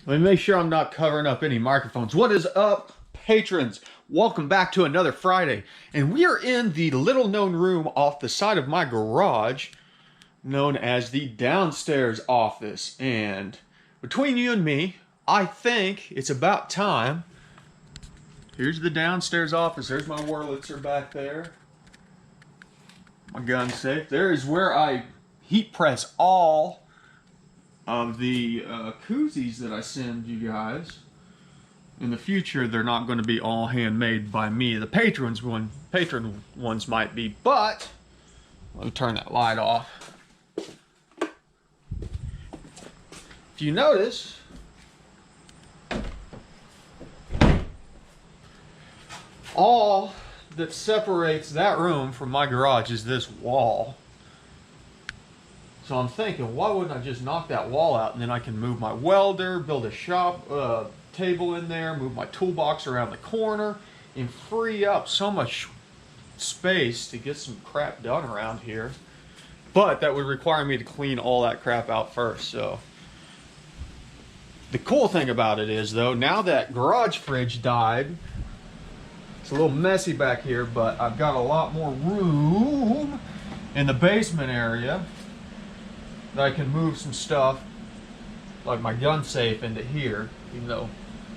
Let me make sure I'm not covering up any microphones. What is up, patrons? Welcome back to another Friday. And we are in the little known room off the side of my garage, known as the downstairs office. And between you and me, I think it's about time. Here's the downstairs office. There's my Wurlitzer back there. My gun safe. There is where I heat press all of the koozies that I send you guys. In the future, they're not going to be all handmade by me. The patron ones might be, but let me turn that light off. If you notice, all that separates that room from my garage is this wall. So I'm thinking, why wouldn't I just knock that wall out and then I can move my welder, build a shop table in there, move my toolbox around the corner, and free up so much space to get some crap done around here. But that would require me to clean all that crap out first. So the cool thing about it is, though, now that garage fridge died, it's a little messy back here, but I've got a lot more room in the basement area that I can move some stuff like my gun safe into here, even though,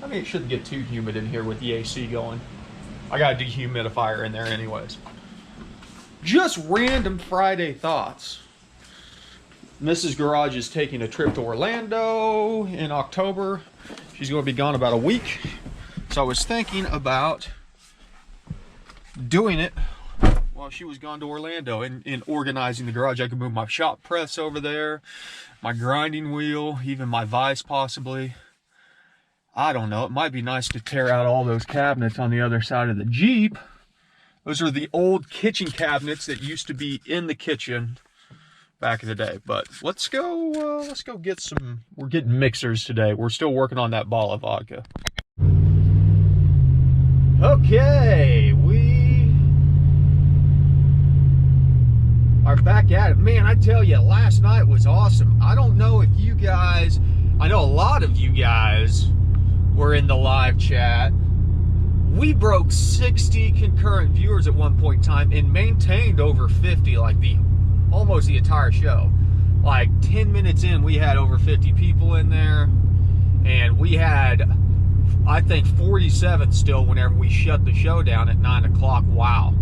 I mean, it shouldn't get too humid in here with the AC going. I got a dehumidifier in there anyways. Just random Friday thoughts. Mrs. Garage is taking a trip to Orlando in October. She's going to be gone about a week. So I was thinking about doing it while she was gone to Orlando and organizing the garage. I could move my shop press over there, my grinding wheel, even my vise possibly. I don't know. It might be nice to tear out all those cabinets on the other side of the Jeep. Those are the old kitchen cabinets that used to be in the kitchen back in the day. But let's go get some. We're getting mixers today. We're still working on that bottle of vodka. Okay, we are back at it. Man, I tell you, last night was awesome. I don't know if you guys, I know a lot of you guys were in the live chat. We broke 60 concurrent viewers at one point in time and maintained over 50 like almost the entire show. Like 10 minutes in, we had over 50 people in there, and we had, I think, 47 still whenever we shut the show down at 9 o'clock. Wow.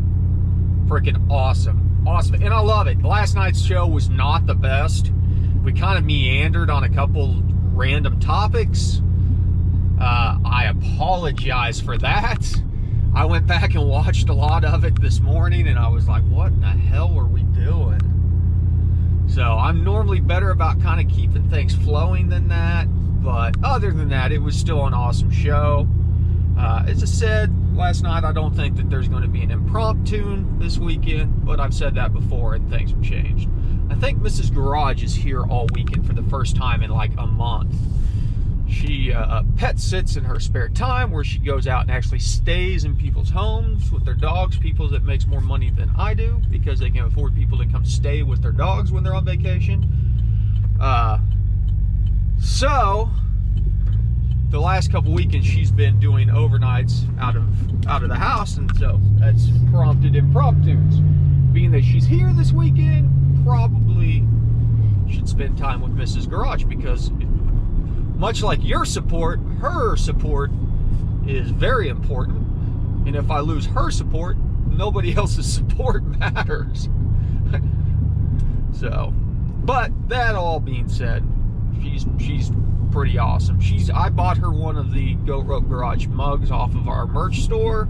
Freaking awesome. Awesome. And I love it. Last night's show was not the best. We kind of meandered on a couple random topics. I apologize for that. I went back and watched a lot of it this morning, and I was like, what in the hell were we doing? So I'm normally better about kind of keeping things flowing than that. But other than that, it was still an awesome show. As I said last night, I don't think that there's going to be an impromptu this weekend, but I've said that before and things have changed. I think Mrs. Garage is here all weekend for the first time in like a month. She pet sits in her spare time, where she goes out and actually stays in people's homes with their dogs, people that makes more money than I do because they can afford people to come stay with their dogs when they're on vacation. So the last couple weekends she's been doing overnights out of the house, and so that's prompted impromptus. Being that she's here this weekend, probably should spend time with Mrs. Garage, because much like your support, her support is very important. And if I lose her support, nobody else's support matters. So, but that all being said, she's pretty awesome. I bought her one of the Goat Rope Garage mugs off of our merch store,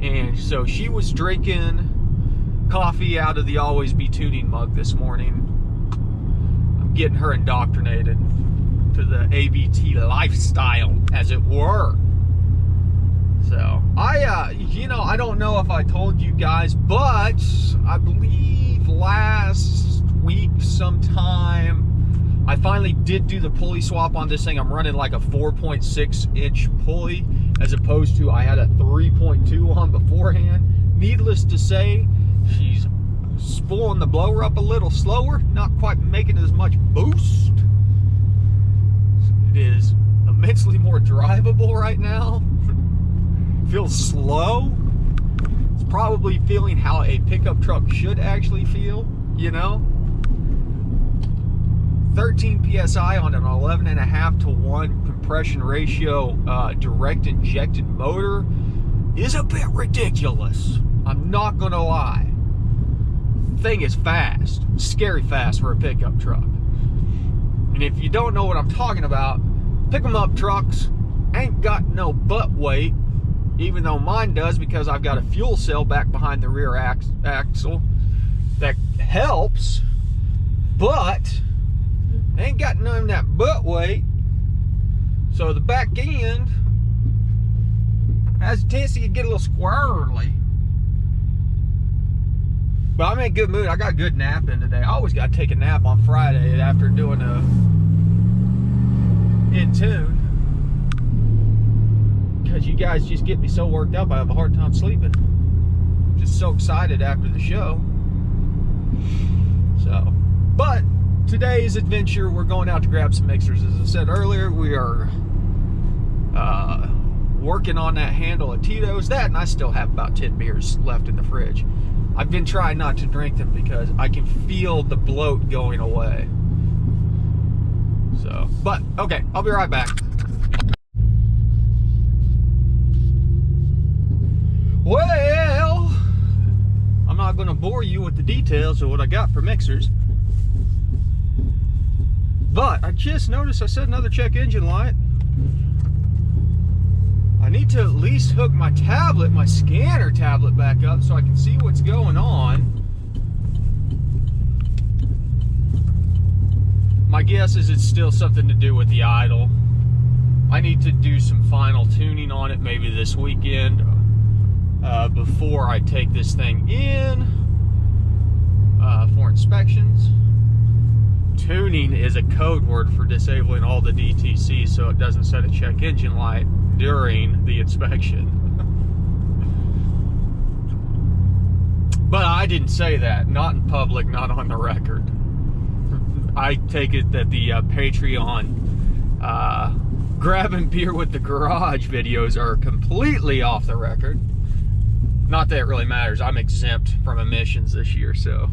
and so she was drinking coffee out of the Always Be Tuning mug this morning. I'm getting her indoctrinated to the ABT lifestyle, as it were. So I don't know if I told you guys, but I believe last week sometime I finally did do the pulley swap on this thing. I'm running like a 4.6 inch pulley as opposed to I had a 3.2 on beforehand. Needless to say, she's spooling the blower up a little slower, not quite making as much boost. It is more drivable right now. Feels slow. It's probably feeling how a pickup truck should actually feel, you know? 13 PSI on an 11.5 to 1 compression ratio direct injected motor is a bit ridiculous. I'm not gonna lie. Thing is fast, scary fast for a pickup truck. And if you don't know what I'm talking about, pick 'em up trucks ain't got no butt weight, even though mine does because I've got a fuel cell back behind the rear axle that helps, but ain't got none of that butt weight. So the back end has a tendency to get a little squirrely. But I'm in a good mood. I got a good nap in today. I always got to take a nap on Friday after doing a in tune. Because you guys just get me so worked up, I have a hard time sleeping. Just so excited after the show. So, but today's adventure, we're going out to grab some mixers. As I said earlier, we are working on that handle of Tito's. That, and I still have about 10 beers left in the fridge. I've been trying not to drink them because I can feel the bloat going away. So, but, okay, I'll be right back. Well, I'm not going to bore you with the details of what I got for mixers. But I just noticed I set another check engine light. I need to at least hook my tablet, my scanner tablet back up so I can see what's going on. My guess is it's still something to do with the idle. I need to do some final tuning on it maybe this weekend before I take this thing in for inspections. Tuning is a code word for disabling all the DTC so it doesn't set a check engine light during the inspection. But I didn't say that, not in public, not on the record. I take it that the Patreon grabbing beer with the garage videos are completely off the record. Not that it really matters. I'm exempt from emissions this year, so.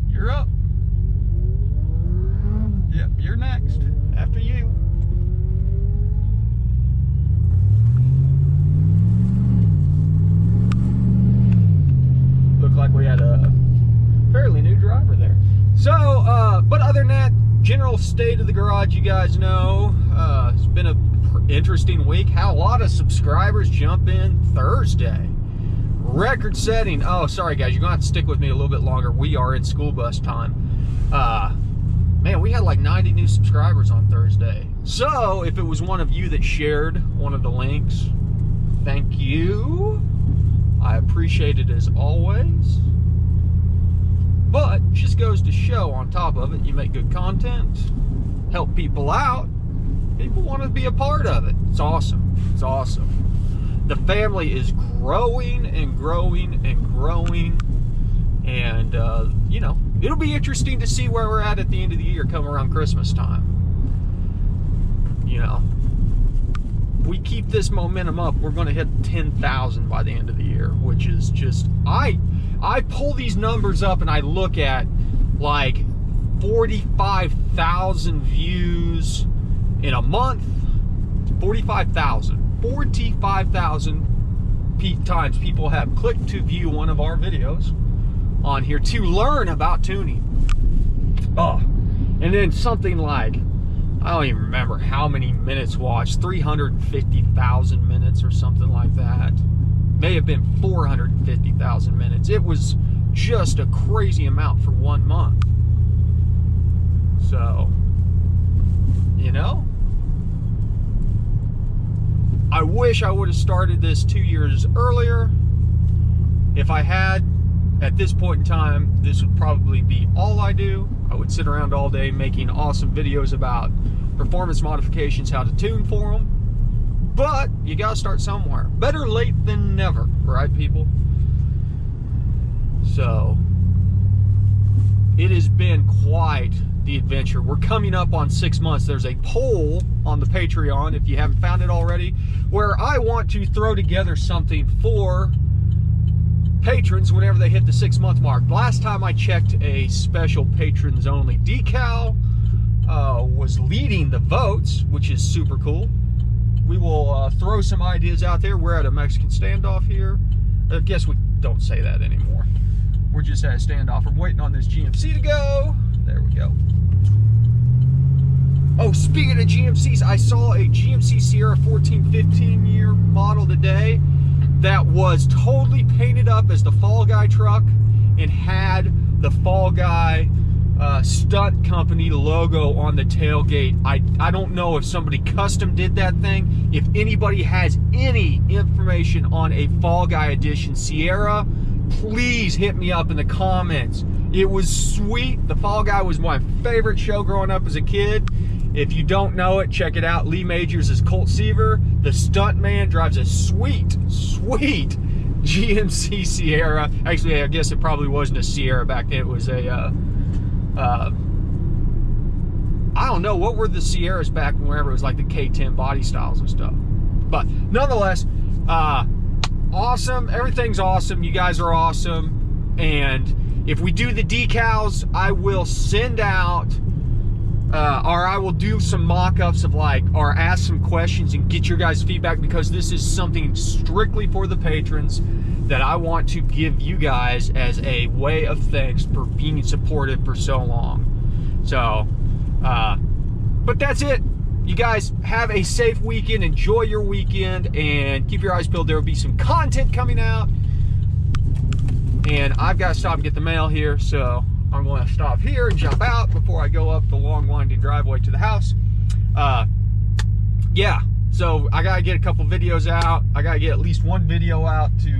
You're up. Yep, you're next. After you. Looked like we had a fairly new driver there. So, but other than that, general state of the garage, you guys know. It's been an interesting week. Had a lot of subscribers jump in Thursday. Record setting. Oh, sorry guys, you're gonna have to stick with me a little bit longer. We are in school bus time. Man, we had like 90 new subscribers on Thursday. So if it was one of you that shared one of the links, thank you. I appreciate it as always. But just goes to show, on top of it, you make good content, help people out, people want to be a part of it. It's awesome. It's awesome. The family is growing and growing and growing, and you know, it'll be interesting to see where we're at the end of the year, come around Christmas time. You know, if we keep this momentum up, we're going to hit 10,000 by the end of the year, which is just, I pull these numbers up and I look at like 45,000 views in a month. 45,000 times people have clicked to view one of our videos on here to learn about tuning. Oh, and then something like, I don't even remember how many minutes watched, 350,000 minutes or something like that. May have been 450,000 minutes. It was just a crazy amount for 1 month. So, you know, I wish I would have started this 2 years earlier. If I had, at this point in time, this would probably be all I do. I would sit around all day making awesome videos about performance modifications, how to tune for them. But you gotta start somewhere. Better late than never, right, people? So, it has been quite the adventure. We're coming up on 6 months. There's a poll on the Patreon, if you haven't found it already, where I want to throw together something for patrons whenever they hit the 6-month mark. Last time I checked, a special patrons only decal was leading the votes, which is super cool. We will throw some ideas out there. We're at a Mexican standoff here. I guess we don't say that anymore. We're just at a standoff. I'm waiting on this GMC to go. There we go. Oh, speaking of GMCs, I saw a GMC Sierra 14-15 year model today that was totally painted up as the Fall Guy truck and had the Fall Guy stunt company logo on the tailgate. I don't know if somebody custom did that thing. If anybody has any information on a Fall Guy edition Sierra, please hit me up in the comments. It was sweet. The Fall Guy was my favorite show growing up as a kid. If you don't know it, check it out. Lee Majors is Colt Seaver. The stunt man drives a sweet GMC Sierra. Actually, I guess it probably wasn't a Sierra back then. It was a I don't know, what were the Sierras back whenever it was like the K10 body styles and stuff. But nonetheless, awesome. Everything's awesome. You guys are awesome. And if we do the decals, I will send out or I will do some mock-ups of or ask some questions and get your guys' feedback, because this is something strictly for the patrons that I want to give you guys as a way of thanks for being supportive for so long. So, but that's it. You guys have a safe weekend. Enjoy your weekend and keep your eyes peeled. There will be some content coming out. And I've got to stop and get the mail here, so I'm going to stop here and jump out before I go up the long winding driveway to the house. Yeah, so I got to get a couple videos out. I got to get at least one video out to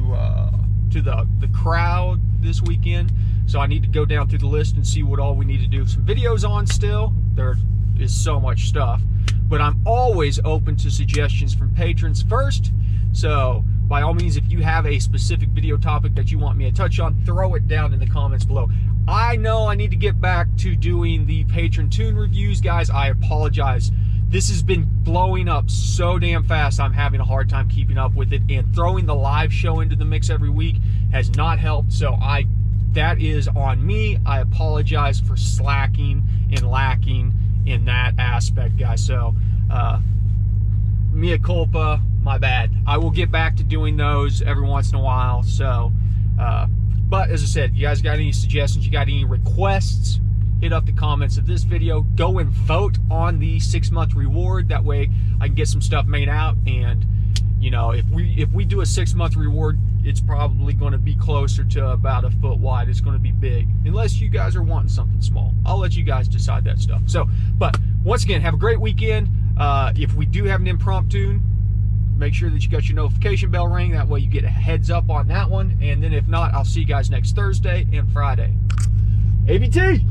the crowd this weekend. So I need to go down through the list and see what all we need to do some videos on still. There is so much stuff. But I'm always open to suggestions from patrons first. So by all means, if you have a specific video topic that you want me to touch on, throw it down in the comments below. I know I need to get back to doing the patron tune reviews, guys. I apologize. This has been blowing up so damn fast, I'm having a hard time keeping up with it. And throwing the live show into the mix every week has not helped. So that is on me. I apologize for slacking and lacking in that aspect, guys. So, mea culpa, my bad. I will get back to doing those every once in a while. So, but as I said, you guys got any suggestions, you got any requests, hit up the comments of this video. Go and vote on the 6-month reward. That way I can get some stuff made out. And, you know, if we do a 6-month reward, it's probably going to be closer to about a foot wide. It's going to be big, unless you guys are wanting something small. I'll let you guys decide that stuff. So, but once again, have a great weekend. If we do have an impromptu, make sure that you got your notification bell ring. That way you get a heads up on that one. And then if not, I'll see you guys next Thursday and Friday. ABT!